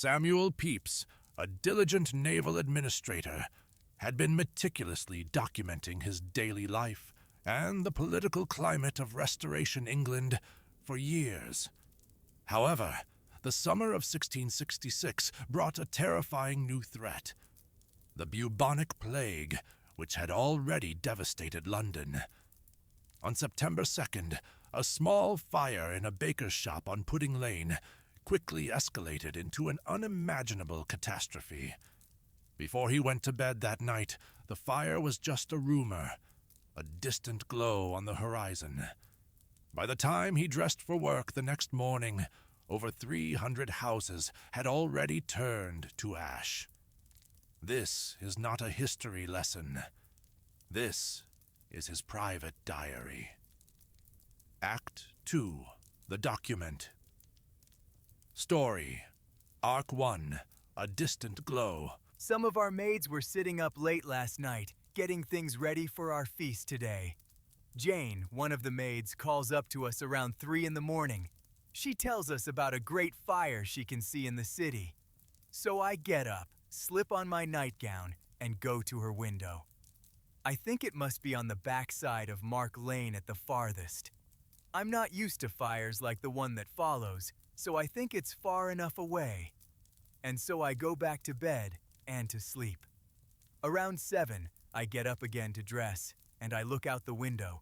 Samuel Pepys, a diligent naval administrator, had been meticulously documenting his daily life and the political climate of Restoration England for years. However, the summer of 1666 brought a terrifying new threat: the bubonic plague, which had already devastated London. On September 2nd, a small fire in a baker's shop on Pudding Lane quickly escalated into an unimaginable catastrophe. Before he went to bed that night, the fire was just a rumor, a distant glow on the horizon. By the time he dressed for work the next morning, over 300 houses had already turned to ash. This is not a history lesson. This is his private diary. Act 2. The Document. Story. Arc 1. A Distant Glow. Some of our maids were sitting up late last night, getting things ready for our feast today. Jane, one of the maids, calls up to us around 3 in the morning. She tells us about a great fire she can see in the city. So I get up, slip on my nightgown, and go to her window. I think it must be on the backside of Mark Lane at the farthest. I'm not used to fires like the one that follows, so I think it's far enough away. And so I go back to bed and to sleep. Around 7, I get up again to dress, and I look out the window.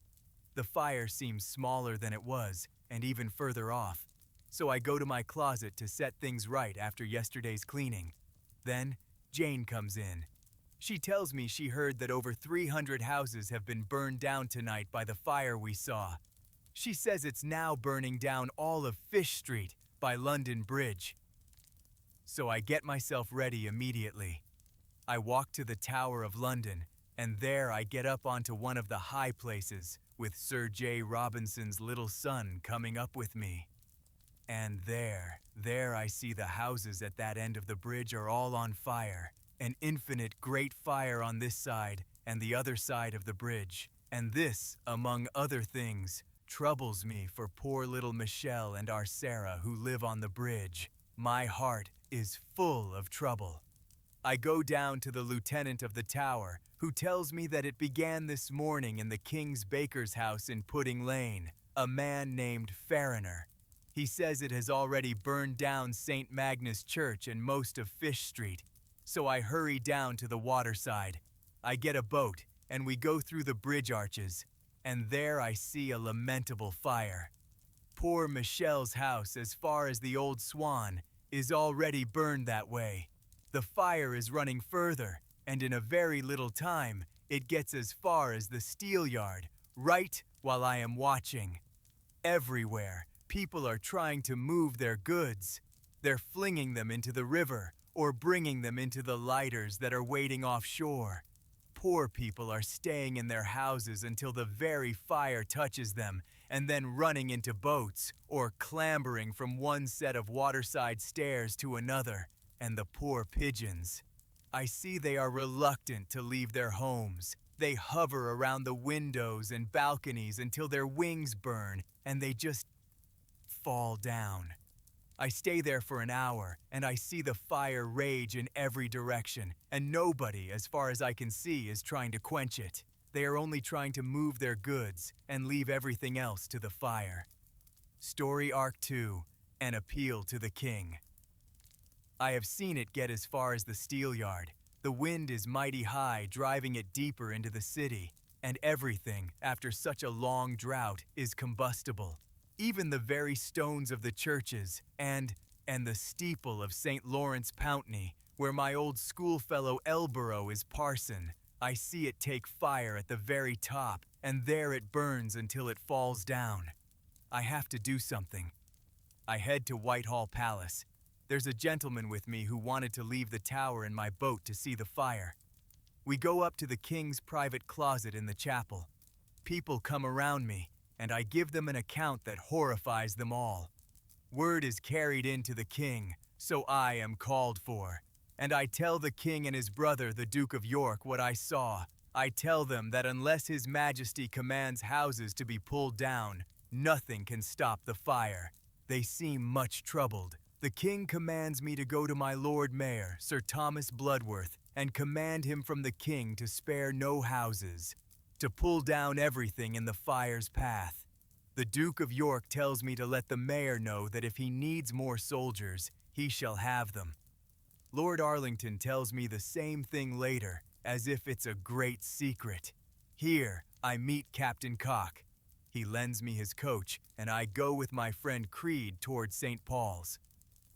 The fire seems smaller than it was, and even further off. So I go to my closet to set things right after yesterday's cleaning. Then, Jane comes in. She tells me she heard that over 300 houses have been burned down tonight by the fire we saw. She says it's now burning down all of Fish Street by London Bridge. So I get myself ready immediately. I walk to the Tower of London, and there I get up onto one of the high places with Sir J. Robinson's little son coming up with me. And there I see the houses at that end of the bridge are all on fire. An infinite great fire on this side and the other side of the bridge. And this, among other things, troubles me for poor little Michelle and our Sarah who live on the bridge. My heart is full of trouble. I go down to the lieutenant of the tower, who tells me that it began this morning in the King's Baker's house in Pudding Lane, a man named Farriner. He says it has already burned down St. Magnus Church and most of Fish Street. So I hurry down to the waterside. I get a boat, and we go through the bridge arches. And there I see a lamentable fire. Poor Michelle's house, as far as the Old Swan, is already burned that way. The fire is running further, and in a very little time, it gets as far as the steel yard, right while I am watching. Everywhere, people are trying to move their goods. They're flinging them into the river or bringing them into the lighters that are waiting offshore. Poor people are staying in their houses until the very fire touches them and then running into boats or clambering from one set of waterside stairs to another. And the poor pigeons. I see they are reluctant to leave their homes. They hover around the windows and balconies until their wings burn and they just fall down. I stay there for an hour and I see the fire rage in every direction, and nobody, as far as I can see, is trying to quench it. They are only trying to move their goods and leave everything else to the fire. Story Arc 2: An Appeal to the King. I have seen it get as far as the steel yard. The wind is mighty high, driving it deeper into the city, and everything, after such a long drought, is combustible. Even the very stones of the churches and the steeple of St. Lawrence Pountney, where my old schoolfellow Elborough is parson. I see it take fire at the very top, and there it burns until it falls down. I have to do something. I head to Whitehall Palace. There's a gentleman with me who wanted to leave the tower in my boat to see the fire. We go up to the king's private closet in the chapel. People come around me, and I give them an account that horrifies them all. Word is carried in to the king, so I am called for. And I tell the king and his brother, the Duke of York, what I saw. I tell them that unless His Majesty commands houses to be pulled down, nothing can stop the fire. They seem much troubled. The king commands me to go to my Lord Mayor, Sir Thomas Bloodworth, and command him from the king to spare no houses, to pull down everything in the fire's path. The Duke of York tells me to let the mayor know that if he needs more soldiers, he shall have them. Lord Arlington tells me the same thing later, as if it's a great secret. Here, I meet Captain Cock. He lends me his coach, and I go with my friend Creed toward St. Paul's.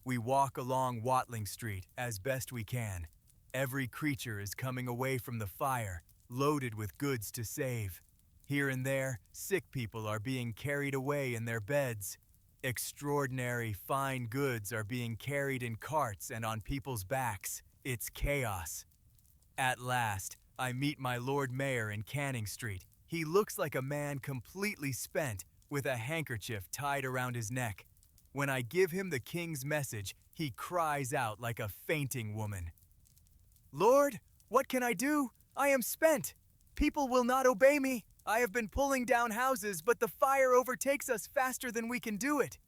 We walk along Watling Street as best we can. Every creature is coming away from the fire, loaded with goods to save. Here and there, sick people are being carried away in their beds. Extraordinary fine goods are being carried in carts and on people's backs. It's chaos. At last, I meet my Lord Mayor in Canning Street. He looks like a man completely spent, with a handkerchief tied around his neck. When I give him the king's message, he cries out like a fainting woman. "Lord, what can I do? I am spent. People will not obey me. I have been pulling down houses, but the fire overtakes us faster than we can do it."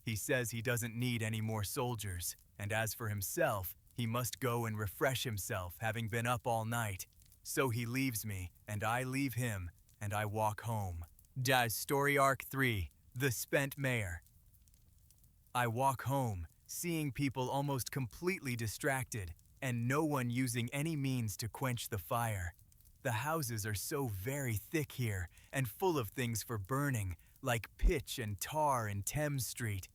He says he doesn't need any more soldiers, and as for himself, he must go and refresh himself, having been up all night. So he leaves me, and I leave him, and I walk home. Jazz Story Arc 3, The Spent Mayor. I walk home, seeing people almost completely distracted, and no one using any means to quench the fire. The houses are so very thick here, and full of things for burning, like pitch and tar in Thames Street,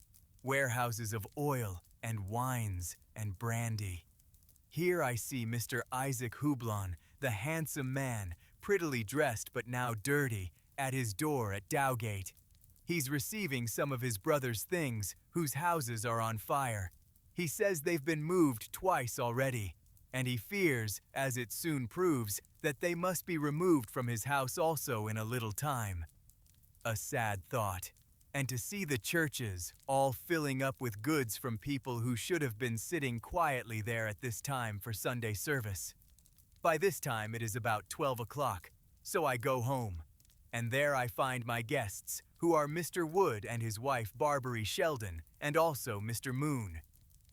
warehouses of oil and wines and brandy. Here I see Mr. Isaac Hublon, the handsome man, prettily dressed but now dirty, at his door at Dowgate. He's receiving some of his brother's things, whose houses are on fire. He says they've been moved twice already, and he fears, as it soon proves, that they must be removed from his house also in a little time. A sad thought. And to see the churches all filling up with goods from people who should have been sitting quietly there at this time for Sunday service. By this time it is about 12 o'clock, so I go home. And there I find my guests, who are Mr. Wood and his wife Barbary Sheldon, and also Mr. Moon.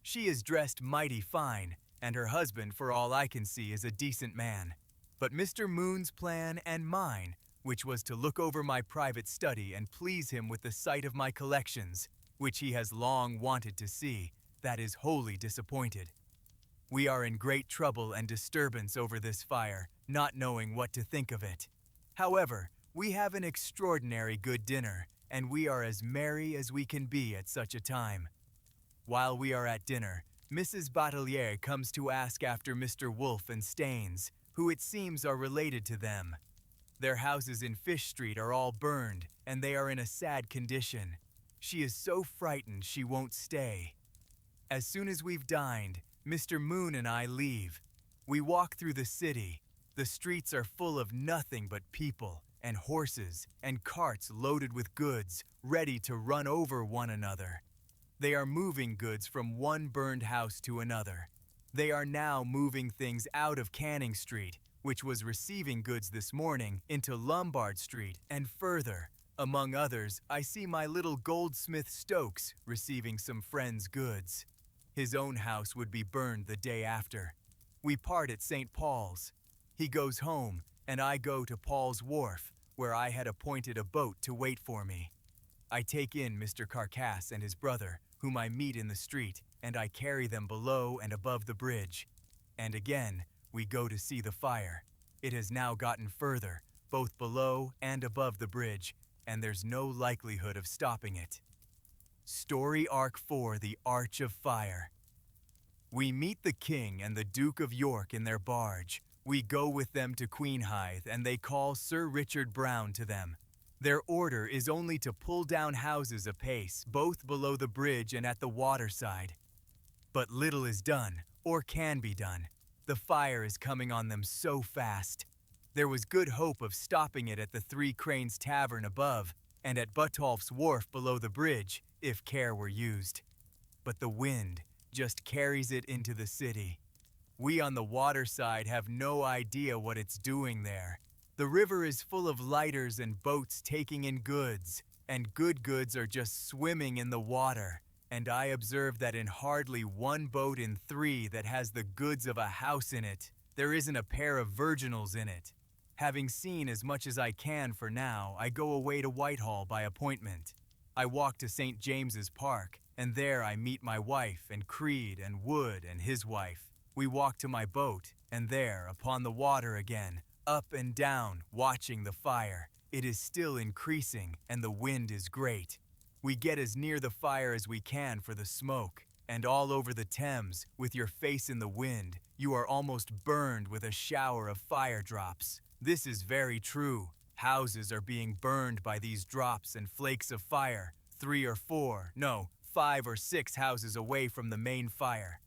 She is dressed mighty fine, and her husband, for all I can see, is a decent man. But Mr. Moon's plan and mine, which was to look over my private study and please him with the sight of my collections, which he has long wanted to see, that is wholly disappointed. We are in great trouble and disturbance over this fire, not knowing what to think of it. However, we have an extraordinary good dinner, and we are as merry as we can be at such a time. While we are at dinner, Mrs. Batelier comes to ask after Mr. Wolfe and Staines, who it seems are related to them. Their houses in Fish Street are all burned, and they are in a sad condition. She is so frightened she won't stay. As soon as we've dined, Mr. Moon and I leave. We walk through the city. The streets are full of nothing but people, and horses, and carts loaded with goods, ready to run over one another. They are moving goods from one burned house to another. They are now moving things out of Canning Street, which was receiving goods this morning, into Lombard Street, and further. Among others, I see my little goldsmith Stokes receiving some friend's goods. His own house would be burned the day after. We part at St. Paul's. He goes home, and I go to Paul's Wharf, where I had appointed a boat to wait for me. I take in Mr. Carcass and his brother, whom I meet in the street, and I carry them below and above the bridge. And again, we go to see the fire. It has now gotten further, both below and above the bridge, and there's no likelihood of stopping it. Story Arc 4, The Arch of Fire. We meet the King and the Duke of York in their barge. We go with them to Queenhithe, and they call Sir Richard Brown to them. Their order is only to pull down houses apace, both below the bridge and at the waterside. But little is done, or can be done. The fire is coming on them so fast. There was good hope of stopping it at the Three Cranes Tavern above, and at Butolph's Wharf below the bridge, if care were used. But the wind just carries it into the city. We on the water side have no idea what it's doing there. The river is full of lighters and boats taking in goods, and good goods are just swimming in the water, and I observe that in hardly one boat in 3 that has the goods of a house in it, there isn't a pair of virginals in it. Having seen as much as I can for now, I go away to Whitehall by appointment. I walk to St. James's Park, and there I meet my wife and Creed and Wood and his wife. We walk to my boat, and there, upon the water again, up and down, watching the fire. It is still increasing, and the wind is great. We get as near the fire as we can for the smoke, and all over the Thames, with your face in the wind, you are almost burned with a shower of fire drops. This is very true. Houses are being burned by these drops and flakes of fire, 3 or 4, no, 5 or 6 houses away from the main fire.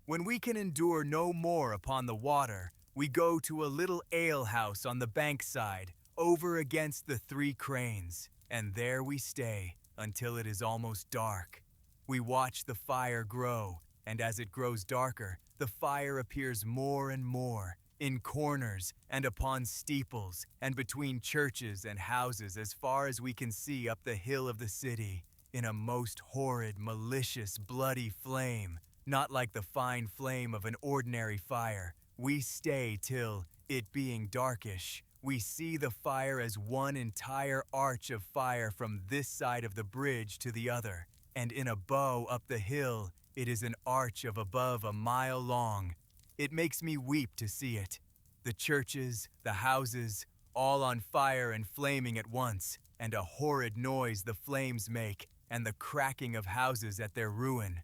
When we can endure no more upon the water, we go to a little alehouse on the bankside, over against the 3 cranes, and there we stay until it is almost dark. We watch the fire grow, and as it grows darker, the fire appears more and more, in corners and upon steeples, and between churches and houses as far as we can see up the hill of the city, in a most horrid, malicious, bloody flame, not like the fine flame of an ordinary fire. We stay till, it being darkish, we see the fire as one entire arch of fire from this side of the bridge to the other, and in a bow up the hill, it is an arch of above a mile long. It makes me weep to see it. The churches, the houses, all on fire and flaming at once, and a horrid noise the flames make, and the cracking of houses at their ruin.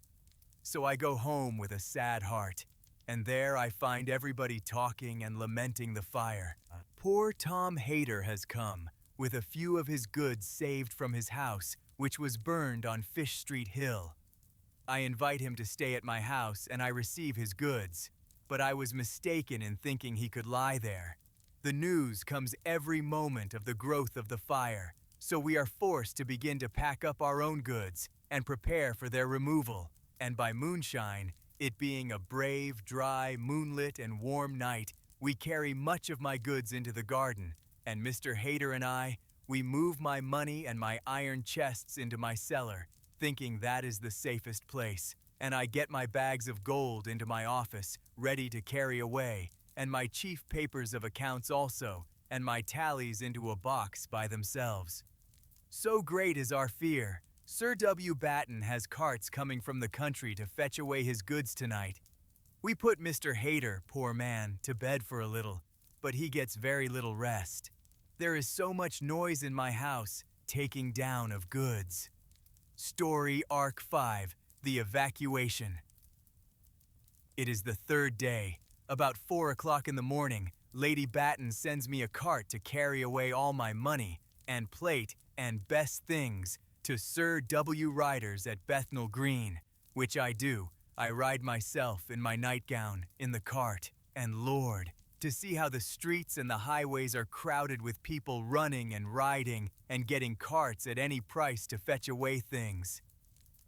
So I go home with a sad heart, and there I find everybody talking and lamenting the fire. Poor Tom Hayter has come, with a few of his goods saved from his house, which was burned on Fish Street Hill. I invite him to stay at my house, and I receive his goods. But I was mistaken in thinking he could lie there. The news comes every moment of the growth of the fire, so we are forced to begin to pack up our own goods and prepare for their removal. And by moonshine, it being a brave, dry, moonlit, and warm night, we carry much of my goods into the garden, and Mr. Hayter and I, we move my money and my iron chests into my cellar, thinking that is the safest place. And I get my bags of gold into my office, ready to carry away, and my chief papers of accounts also, and my tallies into a box by themselves. So great is our fear. Sir W. Batten has carts coming from the country to fetch away his goods tonight. We put Mr. Hayter, poor man, to bed for a little, but he gets very little rest. There is so much noise in my house, taking down of goods. Story Arc 5. The Evacuation. It is the 3rd day. About 4 o'clock in the morning, Lady Batten sends me a cart to carry away all my money and plate and best things to Sir W. Ryder's at Bethnal Green, which I do. I ride myself in my nightgown in the cart, and Lord, to see how the streets and the highways are crowded with people running and riding and getting carts at any price to fetch away things.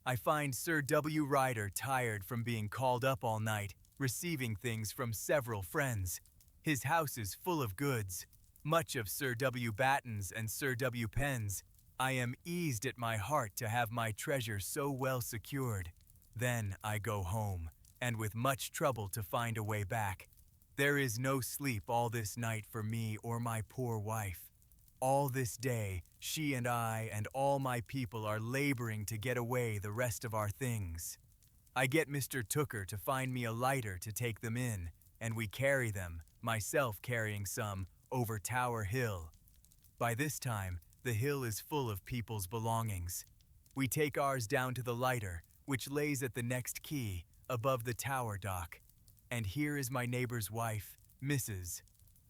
I find Sir W. Ryder tired from being called up all night, receiving things from several friends. His house is full of goods, much of Sir W. Batten's and Sir W. Penn's. I am eased at my heart to have my treasure so well secured. Then I go home, and with much trouble to find a way back. There is no sleep all this night for me or my poor wife. All this day, she and I and all my people are laboring to get away the rest of our things. I get Mr. Tooker to find me a lighter to take them in, and we carry them, myself carrying some, over Tower Hill. By this time, the hill is full of people's belongings. We take ours down to the lighter, which lays at the next quay, above the tower dock. And here is my neighbor's wife, Mrs.,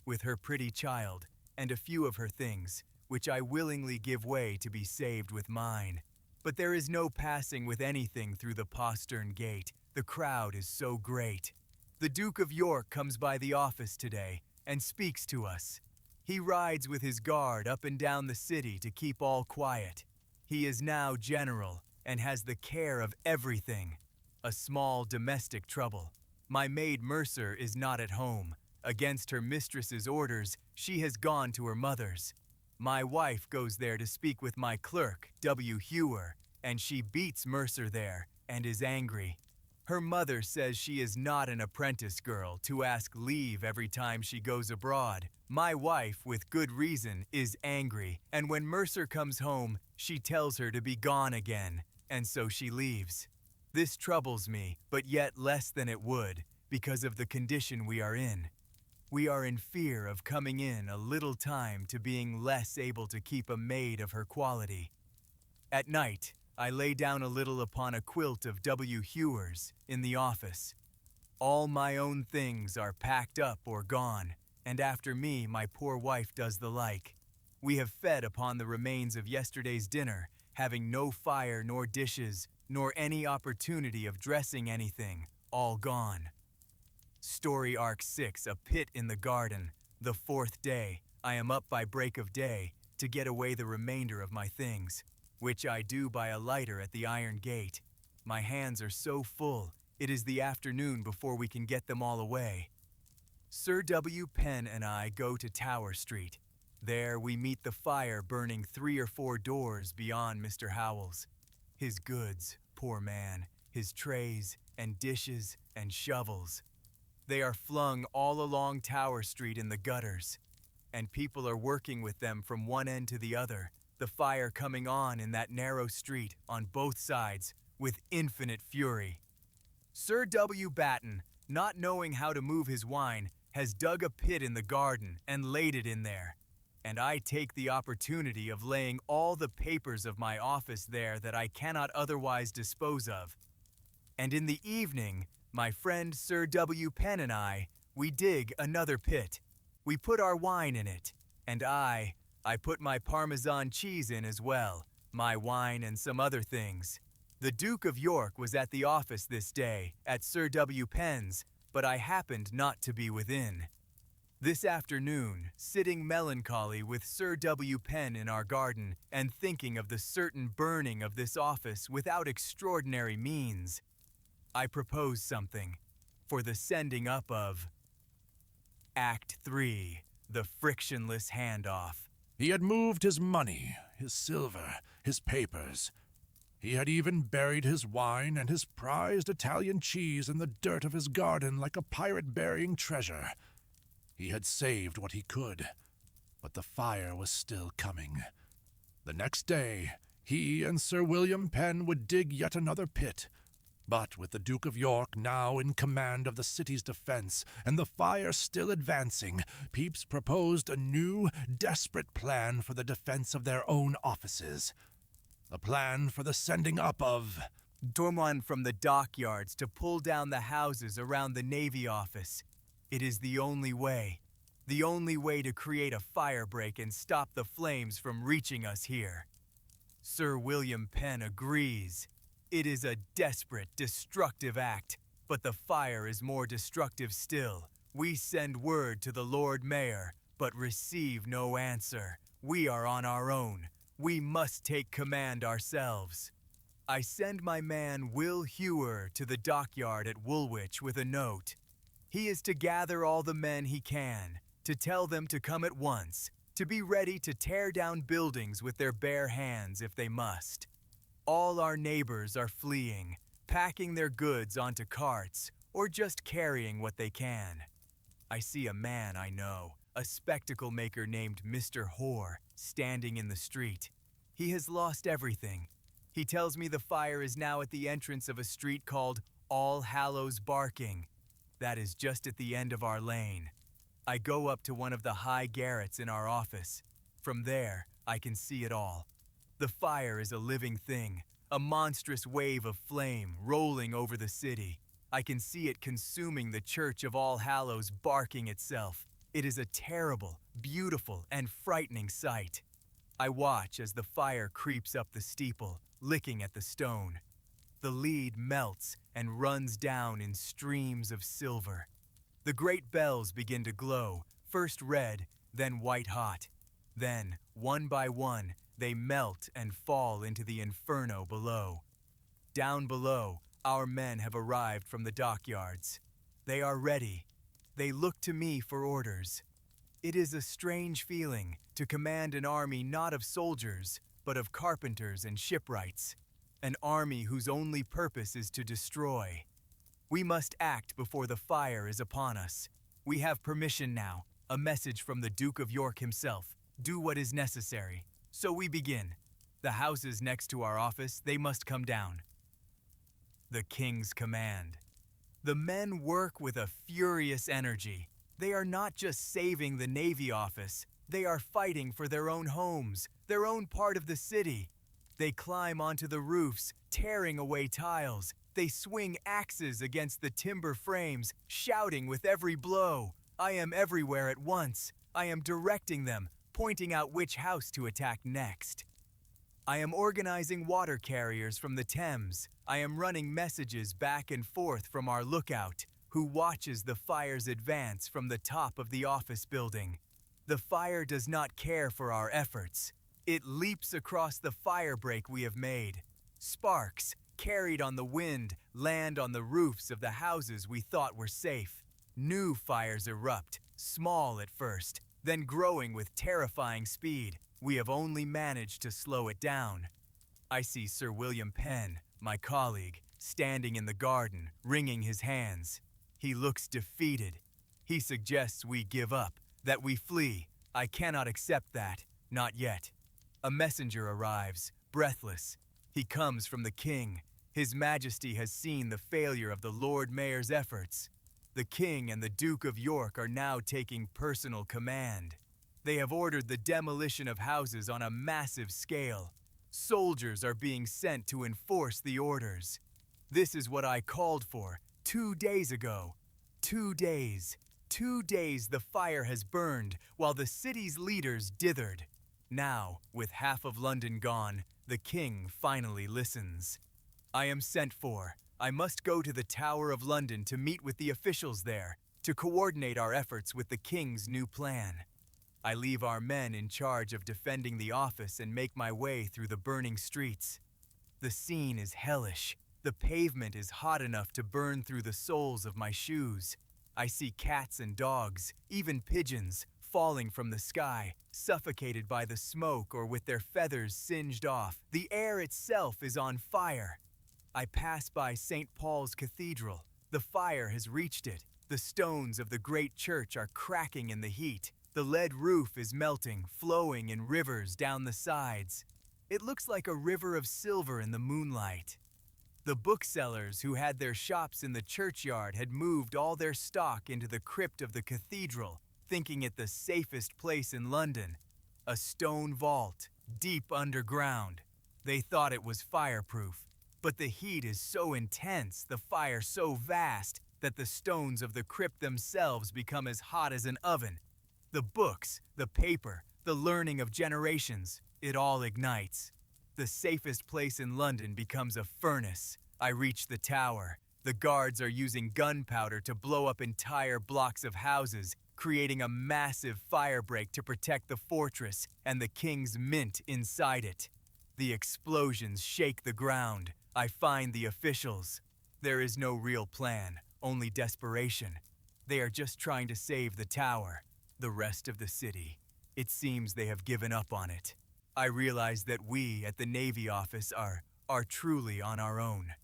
with her pretty child, and a few of her things, which I willingly give way to be saved with mine. But there is no passing with anything through the postern gate. The crowd is so great. The Duke of York comes by the office today and speaks to us. He rides with his guard up and down the city to keep all quiet. He is now general and has the care of everything. A small domestic trouble. My maid Mercer is not at home. Against her mistress's orders, she has gone to her mother's. My wife goes there to speak with my clerk, W. Hewer, and she beats Mercer there, and is angry. Her mother says she is not an apprentice girl to ask leave every time she goes abroad. My wife, with good reason, is angry, and when Mercer comes home, she tells her to be gone again, and so she leaves. This troubles me, but yet less than it would, because of the condition we are in. We are in fear of coming in a little time to being less able to keep a maid of her quality. At night, I lay down a little upon a quilt of W. Hewers in the office. All my own things are packed up or gone, and after me my poor wife does the like. We have fed upon the remains of yesterday's dinner, having no fire nor dishes, nor any opportunity of dressing anything, all gone. Story Arc 6, A Pit in the Garden. The 4th day, I am up by break of day to get away the remainder of my things, which I do by a lighter at the iron gate. My hands are so full, it is the afternoon before we can get them all away. Sir W. Penn and I go to Tower Street. There we meet the fire burning 3 or 4 doors beyond Mr. Howell's. His goods, poor man, his trays and dishes and shovels. They are flung all along Tower Street in the gutters, and people are working with them from one end to the other, the fire coming on in that narrow street on both sides with infinite fury. Sir W. Batten, not knowing how to move his wine, has dug a pit in the garden and laid it in there, and I take the opportunity of laying all the papers of my office there that I cannot otherwise dispose of. And in the evening, my friend Sir W. Penn and I, we dig another pit. We put our wine in it, and I put my Parmesan cheese in as well, my wine and some other things. The Duke of York was at the office this day, at Sir W. Penn's, but I happened not to be within. This afternoon, sitting melancholy with Sir W. Penn in our garden and thinking of the certain burning of this office without extraordinary means, I propose something for the sending up of Act 3, the frictionless handoff. He had moved his money, his silver, his papers. He had even buried his wine and his prized Italian cheese in the dirt of his garden like a pirate burying treasure. He had saved what he could, but the fire was still coming. The next day, he and Sir William Penn would dig yet another pit. But with the Duke of York now in command of the city's defense and the fire still advancing, Pepys proposed a new, desperate plan for the defense of their own offices. A plan for the sending up of Dorman from the dockyards to pull down the houses around the Navy office. It is the only way to create a firebreak and stop the flames from reaching us here. Sir William Penn agrees. It is a desperate, destructive act, but the fire is more destructive still. We send word to the Lord Mayor, but receive no answer. We are on our own. We must take command ourselves. I send my man Will Hewer to the dockyard at Woolwich with a note. He is to gather all the men he can, to tell them to come at once, to be ready to tear down buildings with their bare hands if they must. All our neighbors are fleeing, packing their goods onto carts, or just carrying what they can. I see a man I know, a spectacle maker named Mr. Hoare, standing in the street. He has lost everything. He tells me the fire is now at the entrance of a street called All Hallows Barking. That is just at the end of our lane. I go up to one of the high garrets in our office. From there, I can see it all. The fire is a living thing, a monstrous wave of flame rolling over the city. I can see it consuming the Church of All Hallows barking itself. It is a terrible, beautiful, and frightening sight. I watch as the fire creeps up the steeple, licking at the stone. The lead melts and runs down in streams of silver. The great bells begin to glow, first red, then white hot. Then, one by one, they melt and fall into the inferno below. Down below, our men have arrived from the dockyards. They are ready. They look to me for orders. It is a strange feeling to command an army not of soldiers, but of carpenters and shipwrights. an army whose only purpose is to destroy. We must act before the fire is upon us. We have permission now, a message from the Duke of York himself. Do what is necessary. So we begin. The houses next to our office, they must come down. The King's command. The men work with a furious energy. They are not just saving the Navy office, they are fighting for their own homes, their own part of the city. They climb onto the roofs, tearing away tiles. They swing axes against the timber frames, shouting with every blow. I am everywhere at once. I am directing them, pointing out which house to attack next. I am organizing water carriers from the Thames. I am running messages back and forth from our lookout, who watches the fire's advance from the top of the office building. The fire does not care for our efforts. It leaps across the firebreak we have made. Sparks, carried on the wind, land on the roofs of the houses we thought were safe. New fires erupt, small at first, then growing with terrifying speed. We have only managed to slow it down. I see Sir William Penn, my colleague, standing in the garden, wringing his hands. He looks defeated. He suggests we give up, that we flee. I cannot accept that, not yet. A messenger arrives, breathless. He comes from the King. His Majesty has seen the failure of the Lord Mayor's efforts. The King and the Duke of York are now taking personal command. They have ordered the demolition of houses on a massive scale. Soldiers are being sent to enforce the orders. This is what I called for 2 days ago. 2 days. 2 days the fire has burned while the city's leaders dithered. Now, with half of London gone, the King finally listens. I am sent for. I must go to the Tower of London to meet with the officials there, to coordinate our efforts with the King's new plan. I leave our men in charge of defending the office and make my way through the burning streets. The scene is hellish. The pavement is hot enough to burn through the soles of my shoes. I see cats and dogs, even pigeons, falling from the sky, suffocated by the smoke or with their feathers singed off. The air itself is on fire. I pass by St. Paul's Cathedral. The fire has reached it. The stones of the great church are cracking in the heat. The lead roof is melting, flowing in rivers down the sides. It looks like a river of silver in the moonlight. The booksellers who had their shops in the churchyard had moved all their stock into the crypt of the cathedral, thinking it the safest place in London. A stone vault, deep underground. They thought it was fireproof, but the heat is so intense, the fire so vast, that the stones of the crypt themselves become as hot as an oven. The books, the paper, the learning of generations, it all ignites. The safest place in London becomes a furnace. I reach the tower. The guards are using gunpowder to blow up entire blocks of houses, creating a massive firebreak to protect the fortress and the King's mint inside it. The explosions shake the ground. I find the officials. There is no real plan, only desperation. They are just trying to save the tower. The rest of the city, it seems they have given up on it. I realize that we at the Navy office are truly on our own.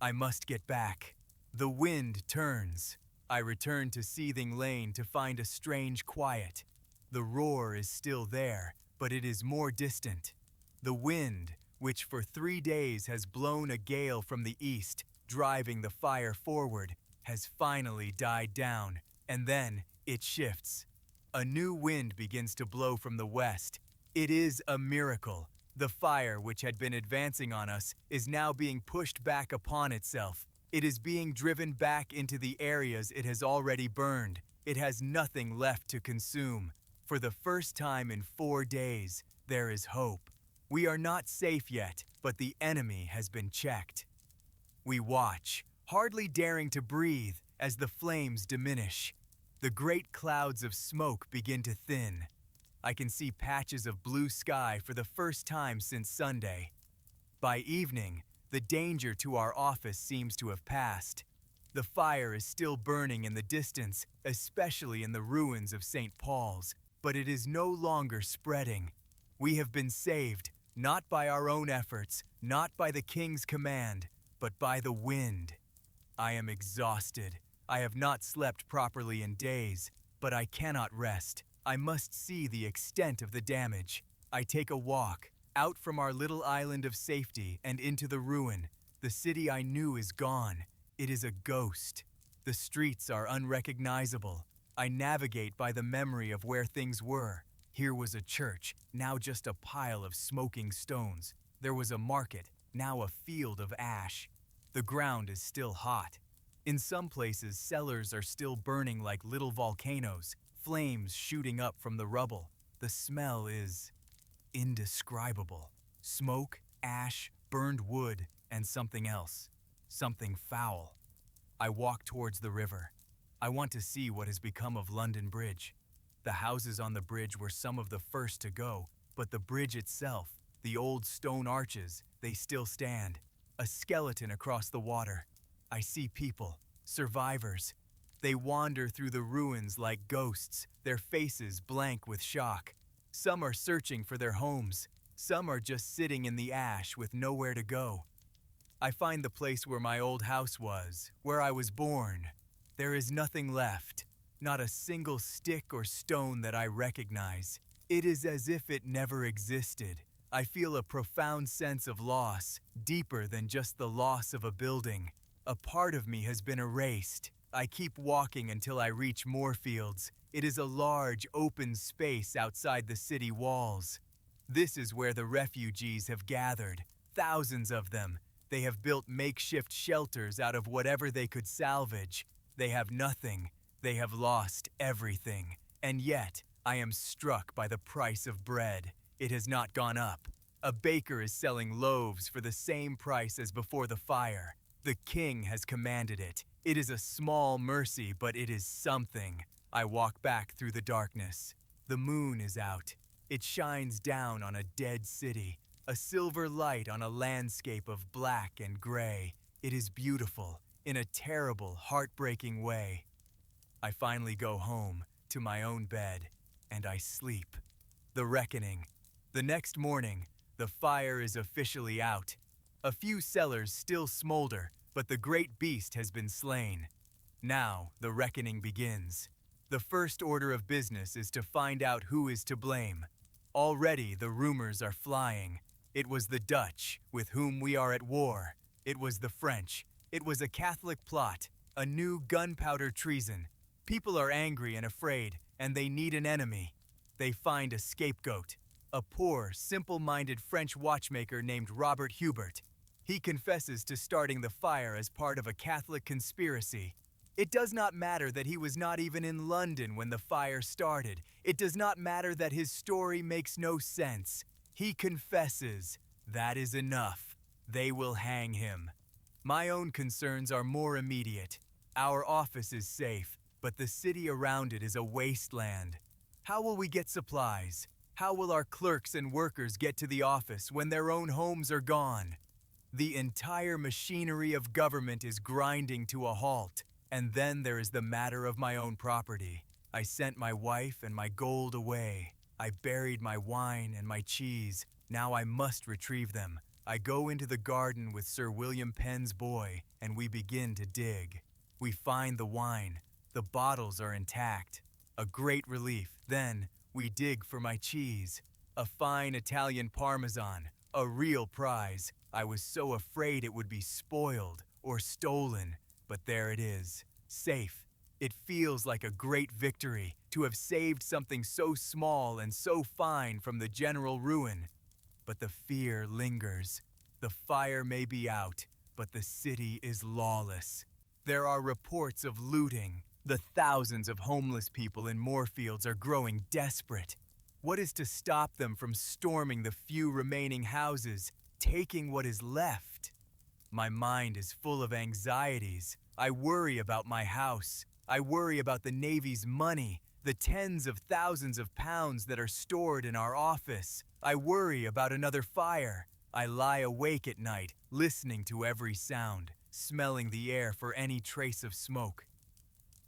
I must get back. The wind turns. I return to Seething Lane to find a strange quiet. The roar is still there, but it is more distant. The wind, which for 3 days has blown a gale from the east, driving the fire forward, has finally died down, and then it shifts. A new wind begins to blow from the west. It is a miracle. The fire, which had been advancing on us, is now being pushed back upon itself. It is being driven back into the areas it has already burned. It has nothing left to consume. For the first time in 4 days, there is hope. We are not safe yet, but the enemy has been checked. We watch, hardly daring to breathe, as the flames diminish. The great clouds of smoke begin to thin. I can see patches of blue sky for the first time since Sunday. By evening, the danger to our office seems to have passed. The fire is still burning in the distance, especially in the ruins of St. Paul's, but it is no longer spreading. We have been saved. Not by our own efforts, not by the king's command, but by the wind. I am exhausted. I have not slept properly in days, but I cannot rest. I must see the extent of the damage. I take a walk, out from our little island of safety and into the ruin. The city I knew is gone. It is a ghost. The streets are unrecognizable. I navigate by the memory of where things were. Here was a church, now just a pile of smoking stones. There was a market, now a field of ash. The ground is still hot. In some places, cellars are still burning like little volcanoes, flames shooting up from the rubble. The smell is indescribable. Smoke, ash, burned wood, and something else. Something foul. I walk towards the river. I want to see what has become of London Bridge. The houses on the bridge were some of the first to go, but the bridge itself, the old stone arches, they still stand. A skeleton across the water. I see people, survivors. They wander through the ruins like ghosts, their faces blank with shock. Some are searching for their homes. Some are just sitting in the ash with nowhere to go. I find the place where my old house was, where I was born. There is nothing left, not a single stick or stone that I recognize. It is as if it never existed. I feel a profound sense of loss, deeper than just the loss of a building. A part of me has been erased. I keep walking until I reach Moorfields. It is a large, open space outside the city walls. This is where the refugees have gathered, thousands of them. They have built makeshift shelters out of whatever they could salvage. They have nothing. They have lost everything. And yet, I am struck by the price of bread. It has not gone up. A baker is selling loaves for the same price as before the fire. The king has commanded it. It is a small mercy, but it is something. I walk back through the darkness. The moon is out. It shines down on a dead city, a silver light on a landscape of black and gray. It is beautiful, in a terrible, heartbreaking way. I finally go home, to my own bed, and I sleep. The reckoning. The next morning, the fire is officially out. A few cellars still smolder, but the great beast has been slain. Now, the reckoning begins. The first order of business is to find out who is to blame. Already the rumors are flying. It was the Dutch, with whom we are at war. It was the French. It was a Catholic plot, a new gunpowder treason. People are angry and afraid, and they need an enemy. They find a scapegoat, a poor, simple-minded French watchmaker named Robert Hubert. He confesses to starting the fire as part of a Catholic conspiracy. It does not matter that he was not even in London when the fire started. It does not matter that his story makes no sense. He confesses. That is enough. They will hang him. My own concerns are more immediate. Our office is safe, but the city around it is a wasteland. How will we get supplies? How will our clerks and workers get to the office when their own homes are gone? The entire machinery of government is grinding to a halt. And then there is the matter of my own property. I sent my wife and my gold away. I buried my wine and my cheese. Now I must retrieve them. I go into the garden with Sir William Penn's boy, and we begin to dig. We find the wine. The bottles are intact. A great relief. Then, we dig for my cheese. A fine Italian Parmesan. A real prize. I was so afraid it would be spoiled or stolen. But there it is, safe. It feels like a great victory to have saved something so small and so fine from the general ruin. But the fear lingers. The fire may be out, but the city is lawless. There are reports of looting. The thousands of homeless people in Moorfields are growing desperate. What is to stop them from storming the few remaining houses, taking what is left? My mind is full of anxieties. I worry about my house. I worry about the Navy's money, the tens of thousands of pounds that are stored in our office. I worry about another fire. I lie awake at night, listening to every sound, smelling the air for any trace of smoke.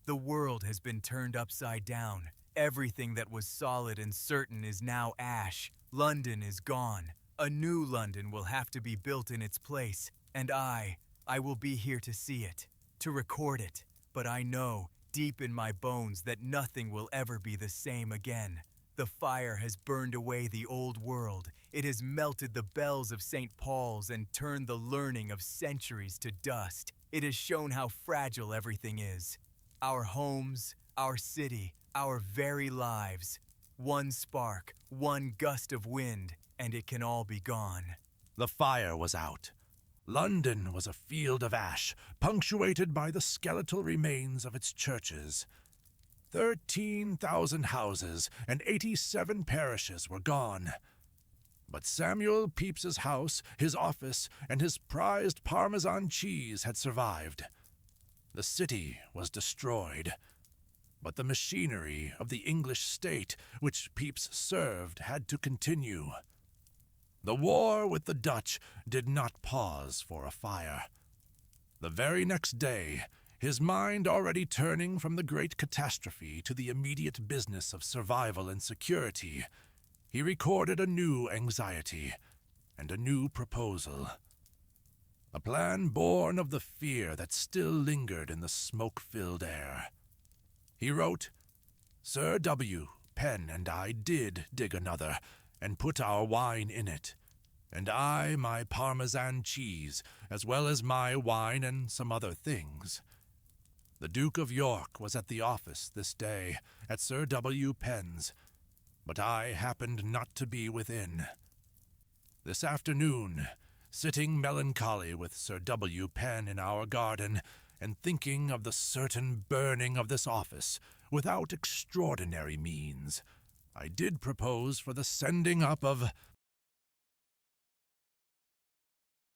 The world has been turned upside down. Everything that was solid and certain is now ash. London is gone. A new London will have to be built in its place, and I will be here to see it, to record it. But I know, deep in my bones, that nothing will ever be the same again. The fire has burned away the old world. It has melted the bells of St. Paul's and turned the learning of centuries to dust. It has shown how fragile everything is. Our homes, our city, our very lives. One spark, one gust of wind, and it can all be gone. The fire was out. London was a field of ash, punctuated by the skeletal remains of its churches. 13,000 houses and 87 parishes were gone. But Samuel Pepys's house, his office, and his prized Parmesan cheese had survived. The city was destroyed, but the machinery of the English state, which Pepys served, had to continue. The war with the Dutch did not pause for a fire. The very next day, his mind already turning from the great catastrophe to the immediate business of survival and security, he recorded a new anxiety and a new proposal. A plan born of the fear that still lingered in the smoke-filled air. He wrote, "Sir W. Penn and I did dig another, and put our wine in it, and I my Parmesan cheese, as well as my wine and some other things. The Duke of York was at the office this day, at Sir W. Penn's, but I happened not to be within. This afternoon, sitting melancholy with Sir W. Penn in our garden, and thinking of the certain burning of this office, without extraordinary means, I did propose for the sending up of